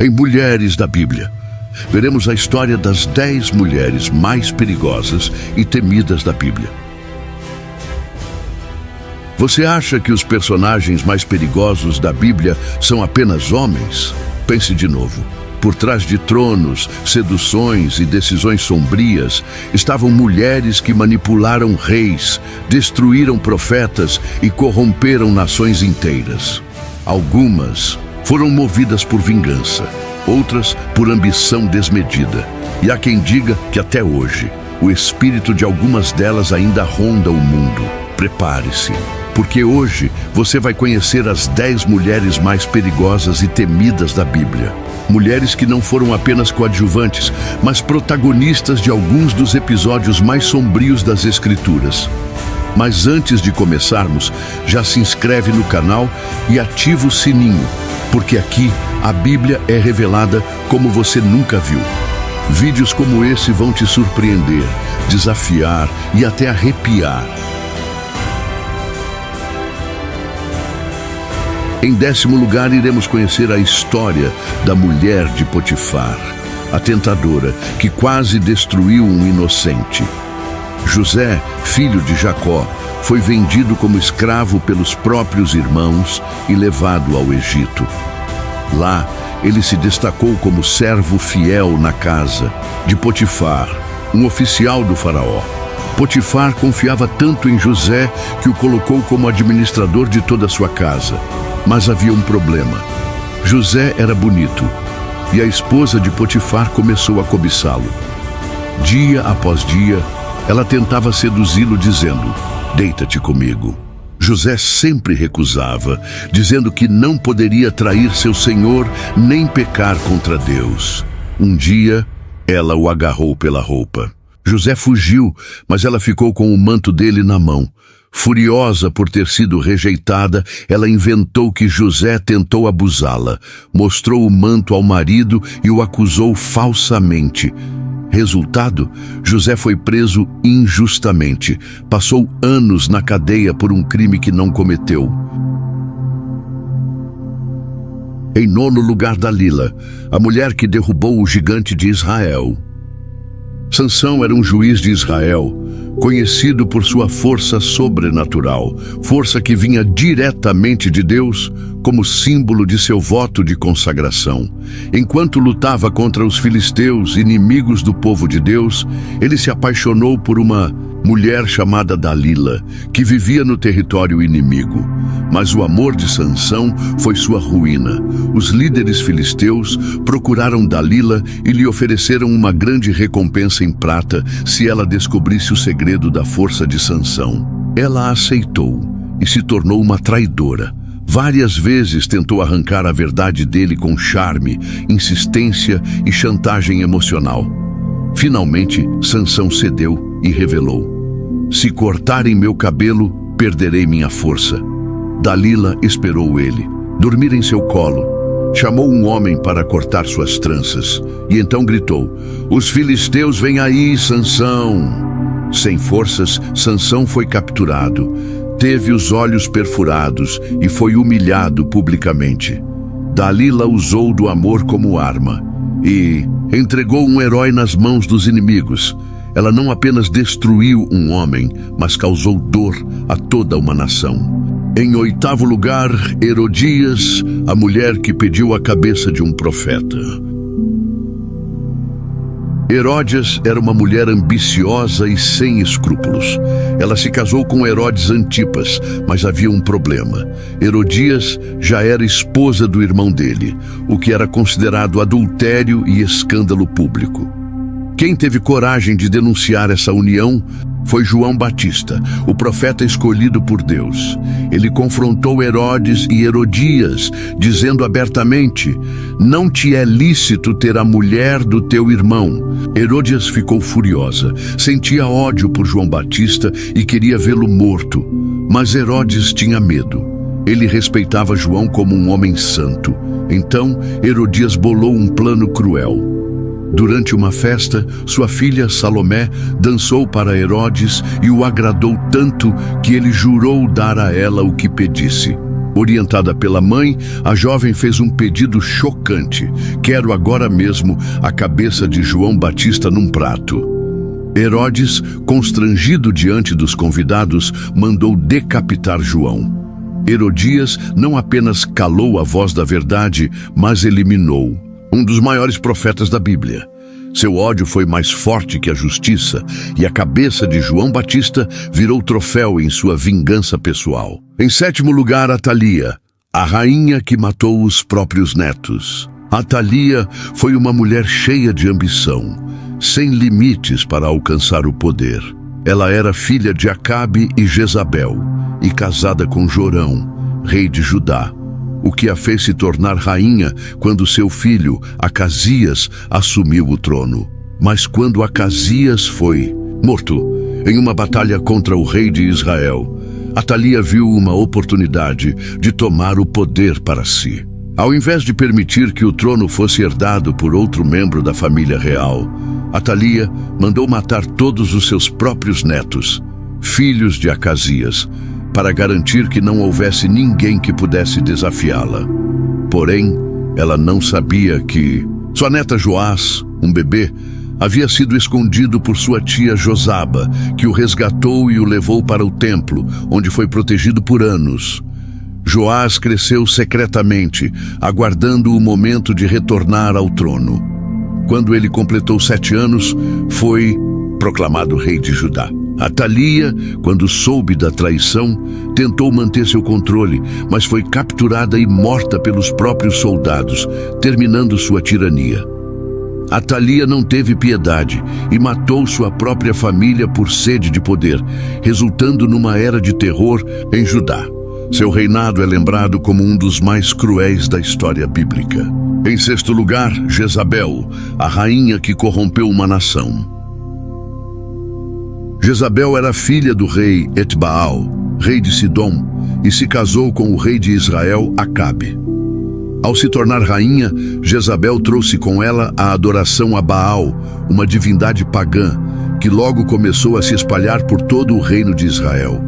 em Mulheres da Bíblia, veremos a história das 10 mulheres mais perigosas e temidas da Bíblia. Você acha que os personagens mais perigosos da Bíblia são apenas homens? Pense de novo. Por trás de tronos, seduções e decisões sombrias, estavam mulheres que manipularam reis, destruíram profetas e corromperam nações inteiras. Algumas foram movidas por vingança, outras por ambição desmedida. E há quem diga que até hoje, o espírito de algumas delas ainda ronda o mundo. Prepare-se, porque hoje você vai conhecer as 10 mulheres mais perigosas e temidas da Bíblia. Mulheres que não foram apenas coadjuvantes, mas protagonistas de alguns dos episódios mais sombrios das Escrituras. Mas antes de começarmos, já se inscreve no canal e ativa o sininho, porque aqui a Bíblia é revelada como você nunca viu. Vídeos como esse vão te surpreender, desafiar e até arrepiar. Em 10º lugar, iremos conhecer a história da mulher de Potifar, a tentadora que quase destruiu um inocente. José, filho de Jacó, foi vendido como escravo pelos próprios irmãos e levado ao Egito. Lá, ele se destacou como servo fiel na casa de Potifar, um oficial do faraó. Potifar confiava tanto em José que o colocou como administrador de toda a sua casa. Mas havia um problema. José era bonito e a esposa de Potifar começou a cobiçá-lo. Dia após dia, ela tentava seduzi-lo dizendo: "Deita-te comigo." José sempre recusava, dizendo que não poderia trair seu senhor nem pecar contra Deus. Um dia, ela o agarrou pela roupa. José fugiu, mas ela ficou com o manto dele na mão. Furiosa por ter sido rejeitada, ela inventou que José tentou abusá-la, mostrou o manto ao marido e o acusou falsamente. Resultado, José foi preso injustamente. Passou anos na cadeia por um crime que não cometeu. Em 9º lugar, Dalila, a mulher que derrubou o gigante de Israel. Sansão era um juiz de Israel, conhecido por sua força sobrenatural, força que vinha diretamente de Deus como símbolo de seu voto de consagração. Enquanto lutava contra os filisteus, inimigos do povo de Deus, ele se apaixonou por uma mulher chamada Dalila, que vivia no território inimigo. Mas o amor de Sansão foi sua ruína. Os líderes filisteus procuraram Dalila e lhe ofereceram uma grande recompensa em prata se ela descobrisse o segredo da força de Sansão. Ela aceitou e se tornou uma traidora. Várias vezes tentou arrancar a verdade dele com charme, insistência e chantagem emocional. Finalmente, Sansão cedeu e revelou: "Se cortarem meu cabelo, perderei minha força." Dalila esperou ele, dormir em seu colo. Chamou um homem para cortar suas tranças e então gritou: "Os filisteus vêm aí, Sansão!" Sem forças, Sansão foi capturado. Teve os olhos perfurados e foi humilhado publicamente. Dalila usou do amor como arma e entregou um herói nas mãos dos inimigos. Ela não apenas destruiu um homem, mas causou dor a toda uma nação. Em 8º lugar, Herodias, a mulher que pediu a cabeça de um profeta. Herodes era uma mulher ambiciosa e sem escrúpulos. Ela se casou com Herodes Antipas, mas havia um problema. Herodias já era esposa do irmão dele, o que era considerado adultério e escândalo público. Quem teve coragem de denunciar essa união foi João Batista, o profeta escolhido por Deus. Ele confrontou Herodes e Herodias, dizendo abertamente: "Não te é lícito ter a mulher do teu irmão." Herodias ficou furiosa, sentia ódio por João Batista e queria vê-lo morto. Mas Herodes tinha medo. Ele respeitava João como um homem santo. Então, Herodias bolou um plano cruel. Durante uma festa, sua filha Salomé dançou para Herodes e o agradou tanto que ele jurou dar a ela o que pedisse. Orientada pela mãe, a jovem fez um pedido chocante: quero agora mesmo a cabeça de João Batista num prato. Herodes, constrangido diante dos convidados, mandou decapitar João. Herodias não apenas calou a voz da verdade, mas eliminou um dos maiores profetas da Bíblia. Seu ódio foi mais forte que a justiça, e a cabeça de João Batista virou troféu em sua vingança pessoal. Em sétimo lugar, Atalia, a rainha que matou os próprios netos. Atalia foi uma mulher cheia de ambição, sem limites para alcançar o poder. Ela era filha de Acabe e Jezabel, e casada com Jorão, rei de Judá, o que a fez se tornar rainha quando seu filho, Acasias, assumiu o trono. Mas quando Acasias foi morto em uma batalha contra o rei de Israel, Atalia viu uma oportunidade de tomar o poder para si. Ao invés de permitir que o trono fosse herdado por outro membro da família real, Atalia mandou matar todos os seus próprios netos, filhos de Acasias, para garantir que não houvesse ninguém que pudesse desafiá-la. Porém, ela não sabia que sua neta Joás, um bebê, havia sido escondido por sua tia Josaba, que o resgatou e o levou para o templo, onde foi protegido por anos. Joás cresceu secretamente, aguardando o momento de retornar ao trono. Quando ele completou 7 anos, foi proclamado rei de Judá. Atalia, quando soube da traição, tentou manter seu controle, mas foi capturada e morta pelos próprios soldados, terminando sua tirania. Atalia não teve piedade e matou sua própria família por sede de poder, resultando numa era de terror em Judá. Seu reinado é lembrado como um dos mais cruéis da história bíblica. Em sexto lugar, Jezabel, a rainha que corrompeu uma nação. Jezabel era filha do rei Etbaal, rei de Sidom, e se casou com o rei de Israel, Acabe. Ao se tornar rainha, Jezabel trouxe com ela a adoração a Baal, uma divindade pagã, que logo começou a se espalhar por todo o reino de Israel.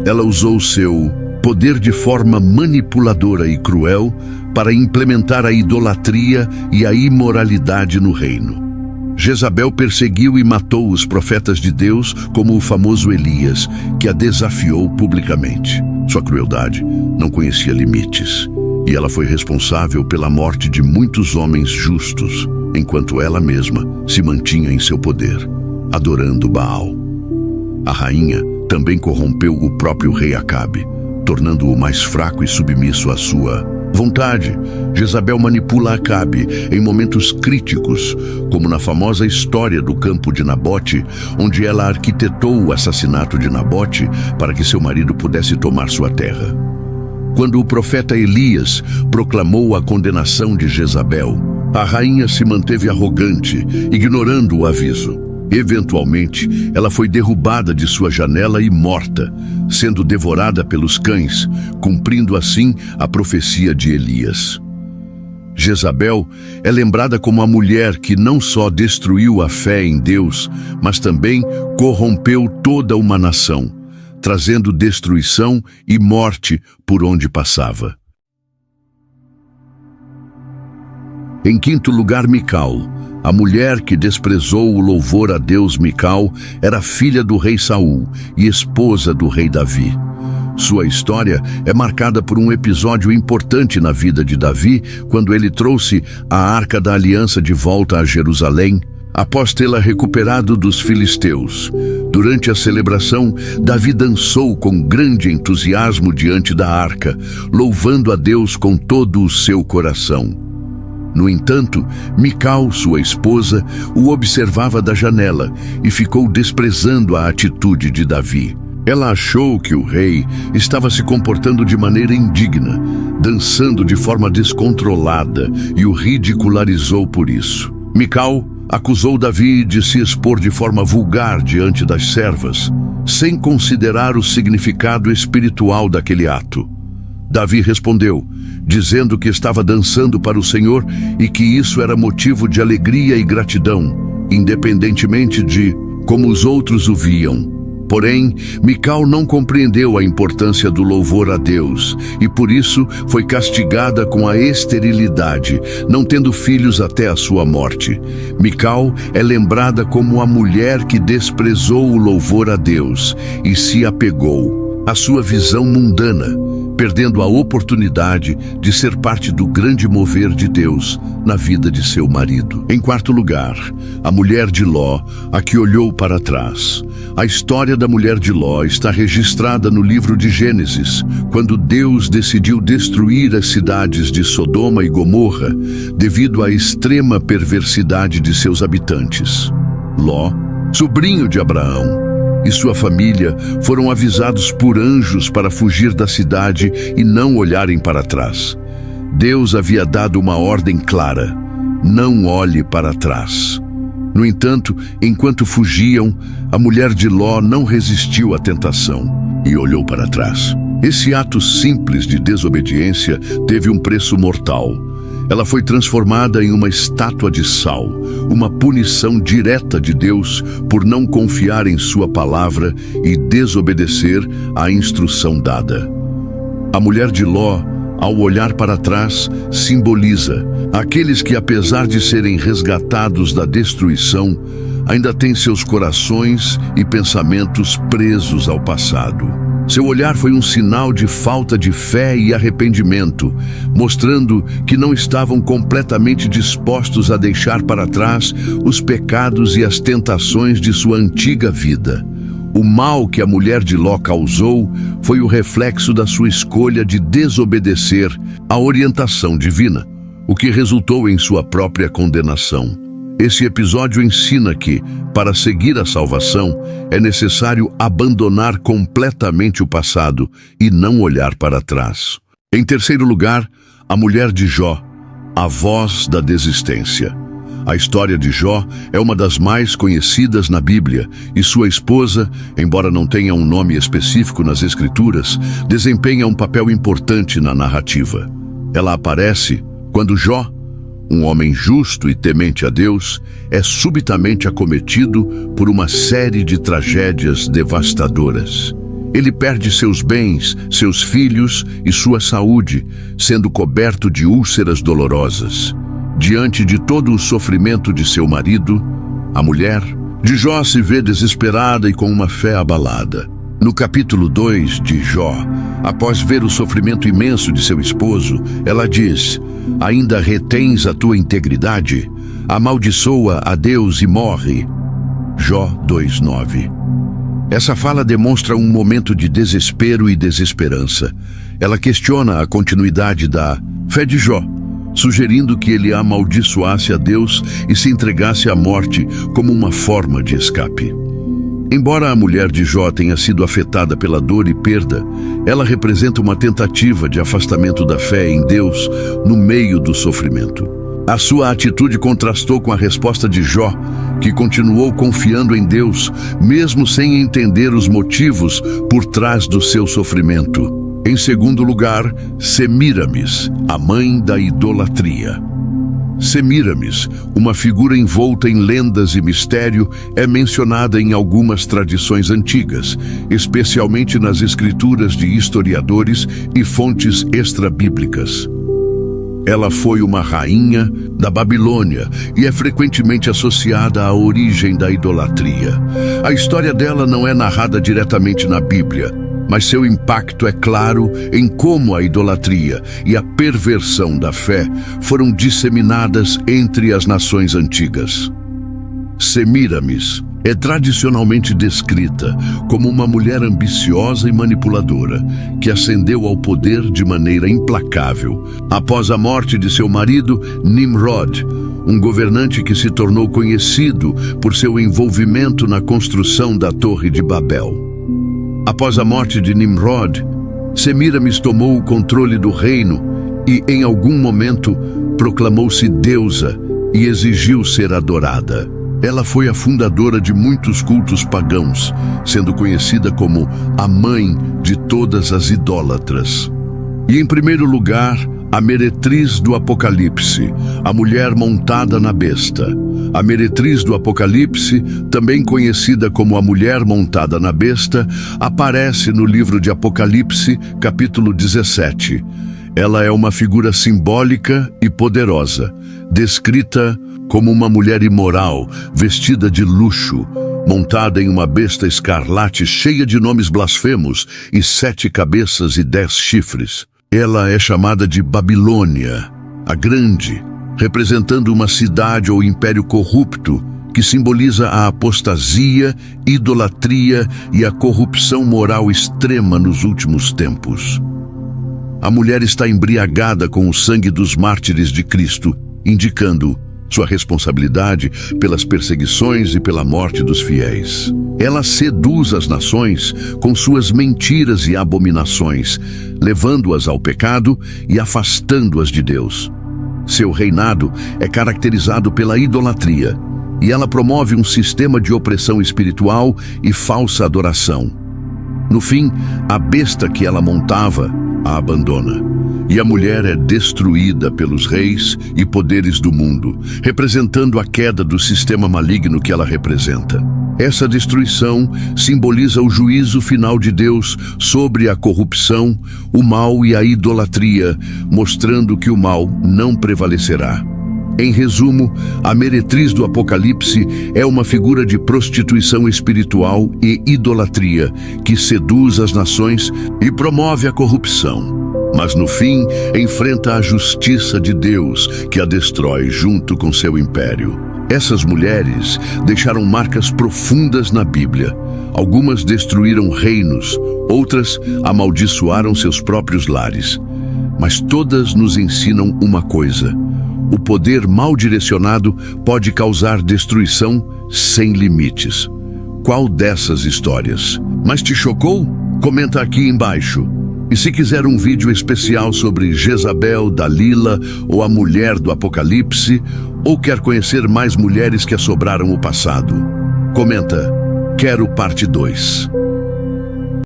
Ela usou seu poder de forma manipuladora e cruel para implementar a idolatria e a imoralidade no reino. Jezabel perseguiu e matou os profetas de Deus, como o famoso Elias, que a desafiou publicamente. Sua crueldade não conhecia limites, e ela foi responsável pela morte de muitos homens justos, enquanto ela mesma se mantinha em seu poder, adorando Baal. A rainha também corrompeu o próprio rei Acabe, tornando-o mais fraco e submisso à sua vontade. Jezabel manipula Acabe em momentos críticos, como na famosa história do campo de Nabote, onde ela arquitetou o assassinato de Nabote para que seu marido pudesse tomar sua terra. Quando o profeta Elias proclamou a condenação de Jezabel, a rainha se manteve arrogante, ignorando o aviso. Eventualmente, ela foi derrubada de sua janela e morta, sendo devorada pelos cães, cumprindo assim a profecia de Elias. Jezabel é lembrada como a mulher que não só destruiu a fé em Deus, mas também corrompeu toda uma nação, trazendo destruição e morte por onde passava. Em quinto lugar, Mical. A mulher que desprezou o louvor a Deus, Mical, era filha do rei Saul e esposa do rei Davi. Sua história é marcada por um episódio importante na vida de Davi, quando ele trouxe a Arca da Aliança de volta a Jerusalém, após tê-la recuperado dos filisteus. Durante a celebração, Davi dançou com grande entusiasmo diante da arca, louvando a Deus com todo o seu coração. No entanto, Mical, sua esposa, o observava da janela e ficou desprezando a atitude de Davi. Ela achou que o rei estava se comportando de maneira indigna, dançando de forma descontrolada, e o ridicularizou por isso. Mical acusou Davi de se expor de forma vulgar diante das servas, sem considerar o significado espiritual daquele ato. Davi respondeu, dizendo que estava dançando para o Senhor e que isso era motivo de alegria e gratidão, independentemente de como os outros o viam. Porém, Mical não compreendeu a importância do louvor a Deus e por isso foi castigada com a esterilidade, não tendo filhos até a sua morte. Mical é lembrada como a mulher que desprezou o louvor a Deus e se apegou à sua visão mundana, perdendo a oportunidade de ser parte do grande mover de Deus na vida de seu marido. Em quarto lugar, a mulher de Ló, a que olhou para trás. A história da mulher de Ló está registrada no livro de Gênesis, quando Deus decidiu destruir as cidades de Sodoma e Gomorra devido à extrema perversidade de seus habitantes. Ló, sobrinho de Abraão, e sua família foram avisados por anjos para fugir da cidade e não olharem para trás. Deus havia dado uma ordem clara: não olhe para trás. No entanto, enquanto fugiam, a mulher de Ló não resistiu à tentação e olhou para trás. Esse ato simples de desobediência teve um preço mortal. Ela foi transformada em uma estátua de sal, uma punição direta de Deus por não confiar em sua palavra e desobedecer à instrução dada. A mulher de Ló, ao olhar para trás, simboliza aqueles que, apesar de serem resgatados da destruição, ainda têm seus corações e pensamentos presos ao passado. Seu olhar foi um sinal de falta de fé e arrependimento, mostrando que não estavam completamente dispostos a deixar para trás os pecados e as tentações de sua antiga vida. O mal que a mulher de Ló causou foi o reflexo da sua escolha de desobedecer à orientação divina, o que resultou em sua própria condenação. Esse episódio ensina que, para seguir a salvação, é necessário abandonar completamente o passado e não olhar para trás. Em terceiro lugar, a mulher de Jó, a voz da desistência. A história de Jó é uma das mais conhecidas na Bíblia e sua esposa, embora não tenha um nome específico nas Escrituras, desempenha um papel importante na narrativa. Ela aparece quando Jó, um homem justo e temente a Deus, é subitamente acometido por uma série de tragédias devastadoras. Ele perde seus bens, seus filhos e sua saúde, sendo coberto de úlceras dolorosas. Diante de todo o sofrimento de seu marido, a mulher de Jó se vê desesperada e com uma fé abalada. No capítulo 2 de Jó, após ver o sofrimento imenso de seu esposo, ela diz: ainda retens a tua integridade? Amaldiçoa a Deus e morre. Jó 2:9. Essa fala demonstra um momento de desespero e desesperança. Ela questiona a continuidade da fé de Jó, sugerindo que ele amaldiçoasse a Deus e se entregasse à morte como uma forma de escape. Embora a mulher de Jó tenha sido afetada pela dor e perda, ela representa uma tentativa de afastamento da fé em Deus no meio do sofrimento. A sua atitude contrastou com a resposta de Jó, que continuou confiando em Deus, mesmo sem entender os motivos por trás do seu sofrimento. Em segundo lugar, Semíramis, a mãe da idolatria. Semíramis, uma figura envolta em lendas e mistério, é mencionada em algumas tradições antigas, especialmente nas escrituras de historiadores e fontes extrabíblicas. Ela foi uma rainha da Babilônia e é frequentemente associada à origem da idolatria. A história dela não é narrada diretamente na Bíblia, mas seu impacto é claro em como a idolatria e a perversão da fé foram disseminadas entre as nações antigas. Semíramis é tradicionalmente descrita como uma mulher ambiciosa e manipuladora, que ascendeu ao poder de maneira implacável após a morte de seu marido Nimrod, um governante que se tornou conhecido por seu envolvimento na construção da Torre de Babel. Após a morte de Nimrod, Semíramis tomou o controle do reino e, em algum momento, proclamou-se deusa e exigiu ser adorada. Ela foi a fundadora de muitos cultos pagãos, sendo conhecida como a mãe de todas as idólatras. E, em primeiro lugar, a meretriz do Apocalipse, a mulher montada na besta. A meretriz do Apocalipse, também conhecida como a mulher montada na besta, aparece no livro de Apocalipse, capítulo 17. Ela é uma figura simbólica e poderosa, descrita como uma mulher imoral, vestida de luxo, montada em uma besta escarlate cheia de nomes blasfemos e 7 cabeças e 10 chifres. Ela é chamada de Babilônia, a Grande, representando uma cidade ou império corrupto que simboliza a apostasia, idolatria e a corrupção moral extrema nos últimos tempos. A mulher está embriagada com o sangue dos mártires de Cristo, indicando sua responsabilidade pelas perseguições e pela morte dos fiéis. Ela seduz as nações com suas mentiras e abominações, levando-as ao pecado e afastando-as de Deus. Seu reinado é caracterizado pela idolatria, e ela promove um sistema de opressão espiritual e falsa adoração. No fim, a besta que ela montava a abandona, e a mulher é destruída pelos reis e poderes do mundo, representando a queda do sistema maligno que ela representa. Essa destruição simboliza o juízo final de Deus sobre a corrupção, o mal e a idolatria, mostrando que o mal não prevalecerá. Em resumo, a meretriz do Apocalipse é uma figura de prostituição espiritual e idolatria que seduz as nações e promove a corrupção. Mas no fim, enfrenta a justiça de Deus, que a destrói junto com seu império. Essas mulheres deixaram marcas profundas na Bíblia. Algumas destruíram reinos, outras amaldiçoaram seus próprios lares. Mas todas nos ensinam uma coisa: o poder mal direcionado pode causar destruição sem limites. Qual dessas histórias mais te chocou? Comenta aqui embaixo. E se quiser um vídeo especial sobre Jezabel, Dalila ou a mulher do Apocalipse, ou quer conhecer mais mulheres que assombraram o passado, comenta: quero parte 2.